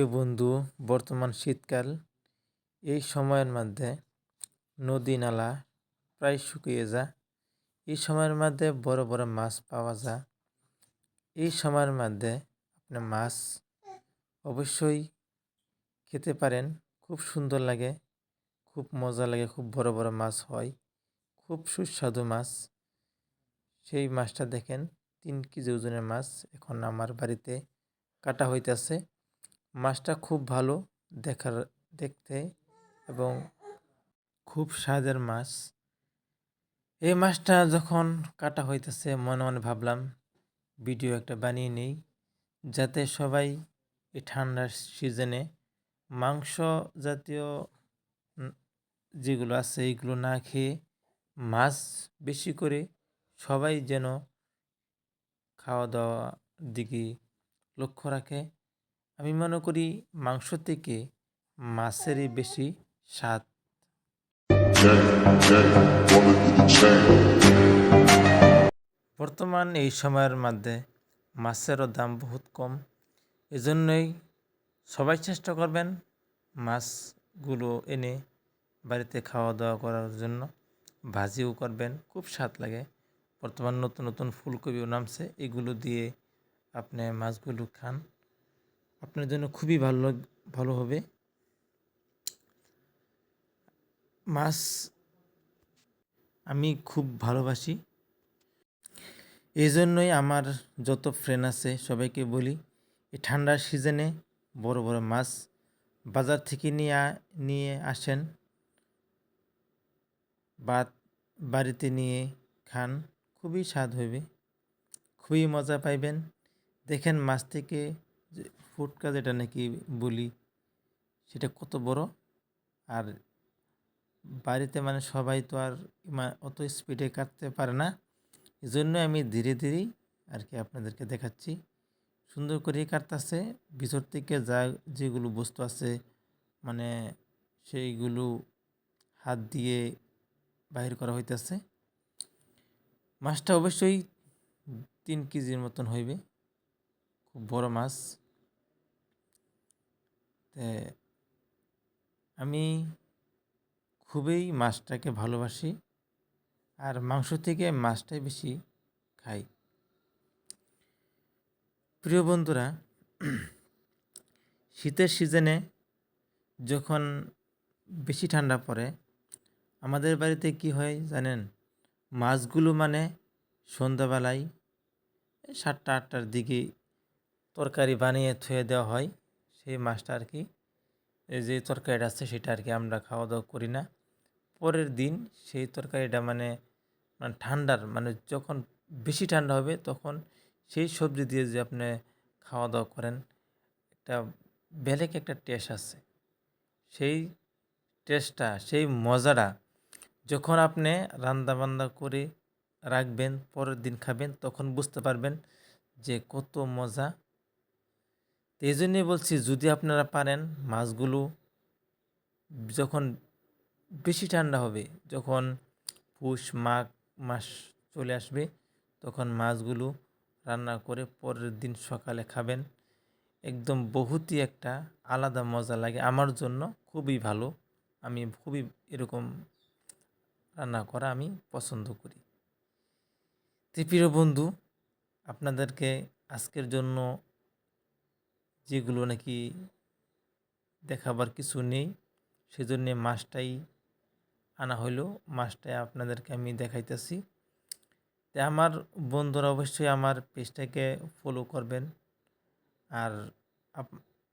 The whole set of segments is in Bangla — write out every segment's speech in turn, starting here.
প্রিয় বন্ধু, বর্তমান শীতকাল। এই সময়ের মধ্যে নদী নালা প্রায় শুকিয়ে যায়। এই সময়ের মধ্যে বড় বড় মাছ পাওয়া যায়। এই সময়ের মধ্যে আপনি মাছ অবশ্যই খেতে পারেন। খুব সুন্দর লাগে, খুব মজা লাগে, খুব বড় বড় মাছ হয়, খুব সুস্বাদু মাছ। সেই মাছটা দেখেন 3 কেজি ওজনের মাছ এখন আমার বাড়িতে কাটা হইতেছে। মাছটা খুব ভালো দেখতে এবং খুব স্বাদের মাছ। এই মাছটা যখন কাটা হইতেছে মনে মনে ভাবলাম ভিডিও একটা বানিয়ে নেই, যাতে সবাই এই ঠান্ডার সিজনে মাংস জাতীয় উম, যেগুলো আছে এইগুলো না খেয়ে মাছ বেশি করে সবাই যেন খাওয়া দাওয়া দিকে লক্ষ্য রাখে। আমি মনে করি মাংস থেকে মাছেরই বেশি স্বাদ। বর্তমান এই সময়ের মধ্যে মাছেরও দাম বহুত কম। এজন্যই সবাই চেষ্টা করবেন মাছগুলো এনে বাড়িতে খাওয়া দাওয়া করার জন্য। ভাজিও করবেন, খুব স্বাদ লাগে। বর্তমান নতুন নতুন ফুলকপিও নামছে, এগুলো দিয়ে আপনি মাছগুলো খান, আপনার জন্য খুবই ভালো হবে। মাছ আমি খুব ভালোবাসি। এই জন্যই আমার যত ফ্রেন্ড আছে সবাইকে বলি, এই ঠান্ডার সিজনে বড় বড় মাছ বাজার থেকে নিয়ে আসেন বা বাড়িতে নিয়ে খান, খুবই স্বাদ হবে, খুবই মজা পাইবেন। দেখেন মাছ থেকে যে ফুটকা যেটা নাকি বলি সেটা কত বড়। আর বাড়িতে মানে সবাই তো আর অত স্পিডে কাটতে পারে না, এই জন্য আমি ধীরে ধীরেই আর কি আপনাদেরকে দেখাচ্ছি। সুন্দর করে কাটতেছে, ভিতর থেকে যেগুলো বস্তু আছে মানে সেইগুলো হাত দিয়ে বাহির করা হইতেছে। মাছটা অবশ্যই 3 কেজির মতন হইবে, খুব বড় মাছ। আমি খুবই মাছটাকে ভালোবাসি, আর মাংস থেকে মাছটাই বেশি খাই। প্রিয় বন্ধুরা, শীতের সিজনে যখন বেশি ঠান্ডা পড়ে আমাদের বাড়িতে কি হয় জানেন? মাছগুলো মানে সন্ধ্যাবেলায় 7টা-8টার দিকে তরকারি বানিয়ে থুয়ে দেওয়া হয়। সেই মাছটা আর কি, এই যে তরকারিটা আছে সেটা আর কি আমরা খাওয়া দাওয়া করি না। পরের দিন সেই তরকারিটা মানে ঠান্ডার মানে যখন বেশি ঠান্ডা হবে তখন সেই সবজি দিয়ে যে আপনি খাওয়া দাওয়া করেন, একটা বেলেগ একটা টেস্ট আছে। সেই টেস্টটা, সেই মজাটা যখন আপনি রান্দাবান্না করে রাখবেন, পরের দিন খাবেন, তখন বুঝতে পারবেন যে কত মজা। তো এই জন্যই বলছি, যদি আপনারা পারেন মাছগুলো যখন বেশি ঠান্ডা হবে, যখন পুষ মাঘ মাস চলে আসবে, তখন মাছগুলো রান্না করে পরের দিন সকালে খাবেন। একদম বহুতই একটা আলাদা মজা লাগে, আমার জন্য খুবই ভালো। আমি খুবই এরকম রান্না করা আমি পছন্দ করি। তো প্রিয় বন্ধু, আপনাদেরকে আজকের জন্য যেগুলো নাকি দেখাবার কিছু নেই, সেজন্য মাছটাই আনা হইলো, মাছটাই আপনাদেরকে আমি দেখাইতেছি। তো আমার বন্ধুরা অবশ্যই আমার পেজটাকে ফলো করবেন, আর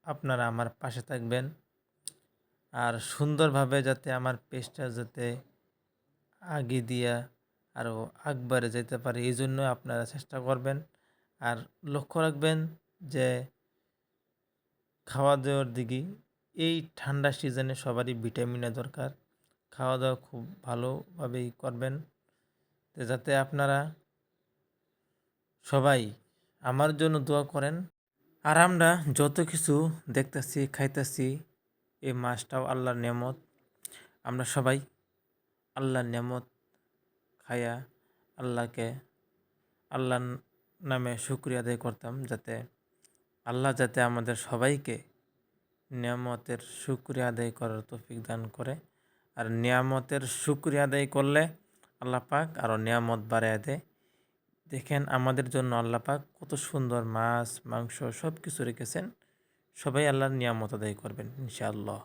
আপনারা আমার পাশে থাকবেন, আর সুন্দরভাবে যাতে আমার পেজটা যাতে আগে দিয়া আরও আগবারে যেতে পারে, এই জন্য আপনারা চেষ্টা করবেন। আর লক্ষ্য রাখবেন যে খাওয়া দাওয়ার দিকে এই ঠান্ডা সিজনে সবারই ভিটামিনের দরকার। খাওয়া দাওয়া খুব ভালোভাবেই করবেন, তো যাতে আপনারা সবাই আমার জন্য দোয়া করেন। আর আমরা যত কিছু দেখতেছি খাইতেছি, এই মাছটাও আল্লাহর নেয়ামত। আমরা সবাই আল্লাহর নেয়ামত খাইয়া আল্লাহর নামে শুকরিয়া আদায় করতাম, যাতে আল্লাহ যাতে আমাদের সবাইকে নিয়ামতের শুকরিয়া আদায় করার তৌফিক দান করে। আর নিয়ামতের শুকরিয়া আদায় করলে আল্লাহ পাক আরও নিয়ামত বাড়ায় দেয়। দেখেন আমাদের জন্য আল্লাহ পাক কত সুন্দর মাছ মাংস সব কিছু রেখেছেন। সবাই আল্লাহর নিয়ামত আদায় করবেন ইনশাআল্লাহ।